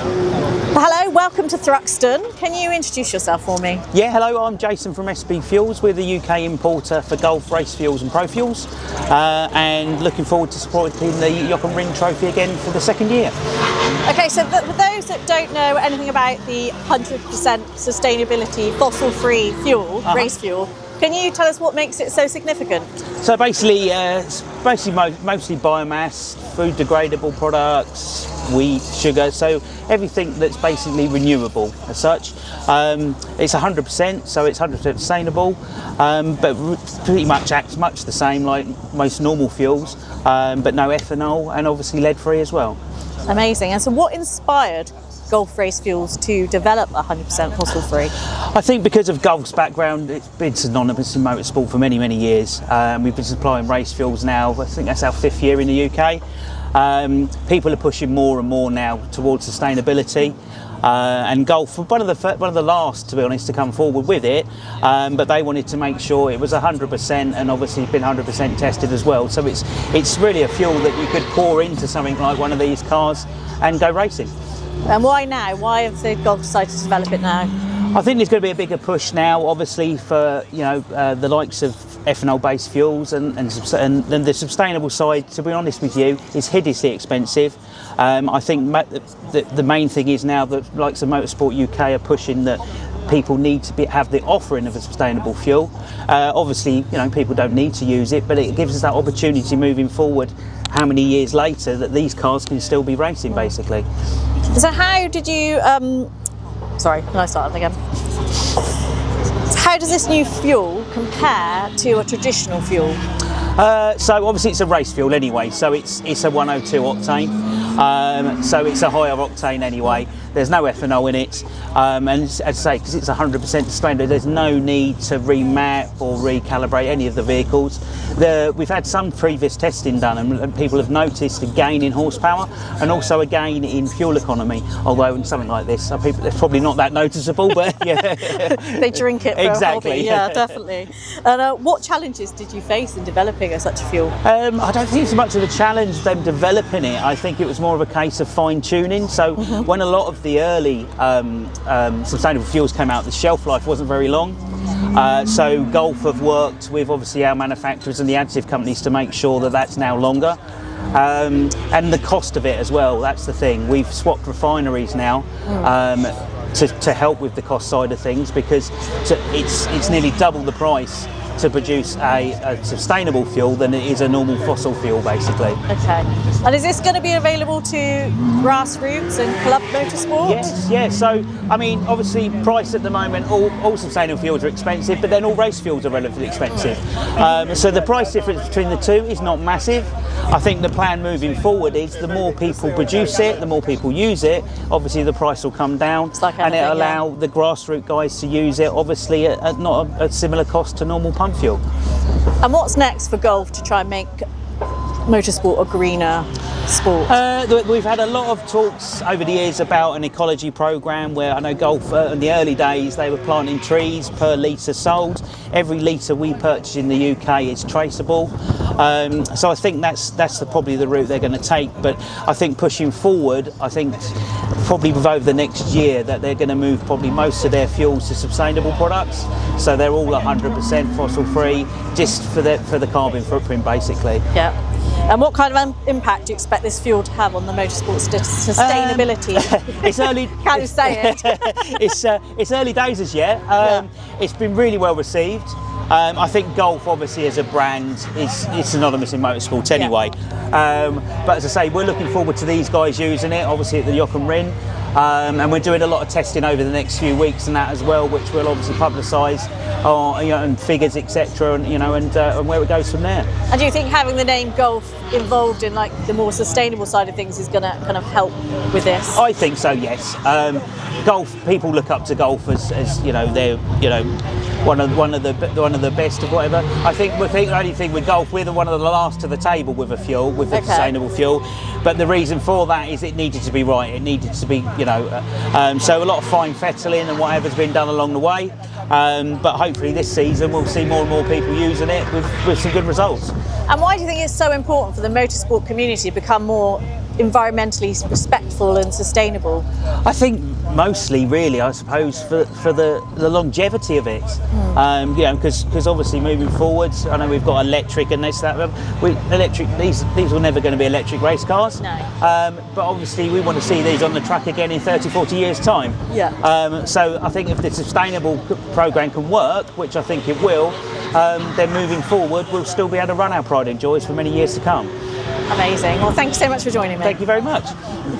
Hello, welcome to Thruxton. Can you introduce yourself for me? Yeah, hello, I'm Jason from SB Fuels. We're the UK importer for Golf race fuels and pro fuels, and looking forward to supporting the Jochen Rindt Trophy again for the second year. Okay, so for those that don't know anything about the 100% sustainability fossil-free fuel, race fuel, can you tell us what makes it so significant? So basically, it's mostly biomass, food degradable products, wheat, sugar, so everything that's basically renewable as such. It's 100%, so it's 100% sustainable, but pretty much acts much the same like most normal fuels, but no ethanol and obviously lead-free as well. Amazing. And so what inspired Golf Race Fuels to develop 100% fossil-free? I think because of Golf's background, it's been synonymous in motorsport for many, many years. We've been supplying race fuels now, I think that's our 5th year in the UK. People are pushing more and more now towards sustainability, and Golf were one of the last, to be honest, to come forward with it, but they wanted to make sure it was 100% and obviously been 100% tested as well. So it's really a fuel that you could pour into something like one of these cars and go racing. And why now? Why have the Golf decided to develop it now? I think there's going to be a bigger push now, obviously, for the likes of ethanol-based fuels and the sustainable side. To be honest with you, is hideously expensive. I think the main thing is now that likes of Motorsport UK are pushing that people need to have the offering of a sustainable fuel. Obviously, people don't need to use it, but it gives us that opportunity moving forward. How many years later that these cars can still be racing, basically. So how did you? Sorry, can I start again? How does this new fuel compare to a traditional fuel? So obviously it's a race fuel anyway, so it's a 102 octane, so it's a higher octane anyway. There's no ethanol in it, and as I say, because it's 100% sustainable, there's no need to remap or recalibrate any of the vehicles. We've had some previous testing done, and people have noticed a gain in horsepower and also a gain in fuel economy. Although in something like this, it's probably not that noticeable, but yeah. They drink it for exactly. a hobby, yeah, definitely. And what challenges did you face in developing such a fuel? I don't think it's so much of a challenge them developing it. I think it was more of a case of fine tuning. So when a lot of the early sustainable fuels came out, the shelf life wasn't very long. So Golf have worked with obviously our manufacturers and the additive companies to make sure that that's now longer. And the cost of it as well, that's the thing. We've swapped refineries now to help with the cost side of things, because it's nearly double the price to produce a sustainable fuel than it is a normal fossil fuel, basically. Okay. And is this going to be available to grassroots and club motorsport? Yes. So, I mean, obviously, price at the moment, all sustainable fuels are expensive, but then all race fuels are relatively expensive. So the price difference between the two is not massive. I think the plan moving forward is the more people produce it, the more people use it, obviously the price will come down, and it'll allow the grassroots guys to use it, obviously at not a similar cost to normal pump fuel. And what's next for Golf to try and make motorsport a greener sport? We've had a lot of talks over the years about an ecology programme where I know Golf in the early days they were planting trees per litre sold. Every litre we purchase in the UK is traceable. So I think that's probably the route they're going to take. But I think pushing forward, I think probably over the next year that they're going to move probably most of their fuels to sustainable products. So they're all 100% fossil free, just for the carbon footprint, basically. Yeah. And what kind of impact do you expect this fuel to have on the motorsport sustainability? It's early. Can you say it? It's early days as yet. It's been really well received. I think Golf, obviously, as a brand, is synonymous in motorsport anyway. But as I say, we're looking forward to these guys using it, obviously at the Jochen Rindt. And we're doing a lot of testing over the next few weeks and that as well, which we'll obviously publicise, and figures, etc., and where it goes from there. And do you think having the name Golf involved in like the more sustainable side of things is going to kind of help with this? I think so, yes. Golf, people look up to Golf as they're one of the best of whatever. I think the only thing with Golf, we're one of the last to the table with a sustainable fuel. But the reason for that is it needed to be right. It needed to be, so a lot of fine fettling and whatever's been done along the way. But hopefully this season we'll see more and more people using it with some good results. And why do you think it's so important for the motorsport community to become more environmentally respectful and sustainable? I think mostly, really, I suppose, for the longevity of it. You know, because obviously moving forwards, I know we've got electric and this, that. These were never going to be electric race cars. No. But obviously, we want to see these on the track again in 30, 40 years' time. Yeah. So I think if the sustainable program can work, which I think it will, then moving forward, we'll still be able to run our Pride and Joys for many years to come. Amazing. Well, thank you so much for joining me. Thank you very much.